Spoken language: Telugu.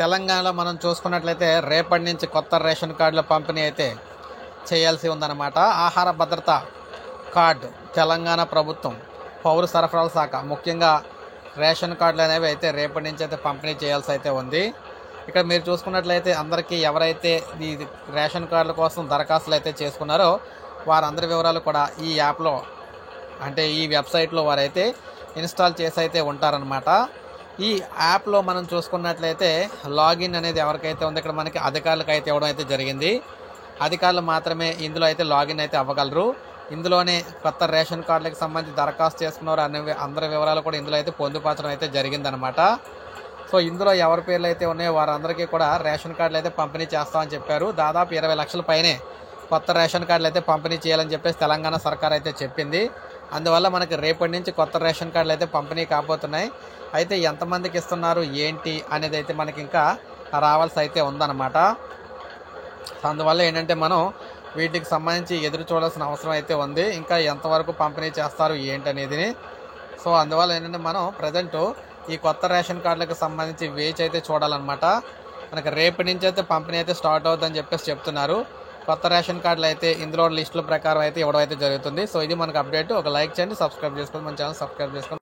తెలంగాణలో మనం చూసుకున్నట్లయితే రేపటి నుంచి కొత్త రేషన్ కార్డుల పంపిణీ అయితే చేయాల్సి ఉందన్నమాట. ఆహార భద్రత కార్డు తెలంగాణ ప్రభుత్వం పౌర సరఫరాల శాఖ ముఖ్యంగా రేషన్ కార్డులు అనేవి అయితే రేపటి నుంచి అయితే పంపిణీ చేయాల్సి అయితే ఉంది. ఇక్కడ మీరు చూసుకున్నట్లయితే అందరికీ ఎవరైతే ఈ రేషన్ కార్డుల కోసం దరఖాస్తులు అయితే చేసుకున్నారో వారందరి వివరాలు కూడా ఈ యాప్లో అంటే ఈ వెబ్సైట్లో వారైతే ఇన్స్టాల్ చేసి అయితే ఉంటారనమాట. ఈ యాప్లో మనం చూసుకున్నట్లయితే లాగిన్ అనేది ఎవరికైతే ఉందో ఇక్కడ మనకి అధికారులకు అయితే ఇవ్వడం అయితే జరిగింది. అధికారులు మాత్రమే ఇందులో అయితే లాగిన్ అయితే అవ్వగలరు. ఇందులోనే కొత్త రేషన్ కార్డులకు సంబంధించి దరఖాస్తు చేసుకున్నారు అనే అందరి వివరాలు కూడా ఇందులో అయితే పొందుపరచడం అయితే జరిగిందనమాట. సో ఇందులో ఎవరి పేర్లు అయితే ఉన్నాయో వారందరికీ కూడా రేషన్ కార్డులు అయితే పంపిణీ చేస్తామని చెప్పారు. దాదాపు 20 లక్షల పైనే కొత్త రేషన్ కార్డులు అయితే పంపిణీ చేయాలని చెప్పేసి తెలంగాణ సర్కార్ అయితే చెప్పింది. అందువల్ల మనకి రేపటి నుంచి కొత్త రేషన్ కార్డులు అయితే పంపిణీ కాబోతున్నాయి. అయితే ఎంతమందికి ఇస్తున్నారు ఏంటి అనేది అయితే మనకి ఇంకా రావాల్సి అయితే ఉందన్నమాట. అందువల్ల ఏంటంటే మనం వీటికి సంబంధించి ఎదురు చూడాల్సిన అవసరం అయితే ఉంది. ఇంకా ఎంతవరకు పంపిణీ చేస్తారు ఏంటనేది. సో అందువల్ల ఏంటంటే మనం ప్రజెంట్ ఈ కొత్త రేషన్ కార్డులకు సంబంధించి వేచి అయితే చూడాలన్నమాట. మనకి రేపటి నుంచి అయితే పంపిణీ అయితే స్టార్ట్ అవుతుందని చెప్పేసి చెప్తున్నారు. కొత్త రేషన్ కార్డులు అయితే ఇందులో లిస్టుల ప్రకారం అయితే ఇవ్వడం అయితే జరుగుతుంది. సో ఇది మనకు అప్డేట్. ఒక లైక్ చేయండి, సబ్స్క్రైబ్ చేసుకోండి, మన ఛానల్ సబ్స్క్రైబ్ చేసుకోండి.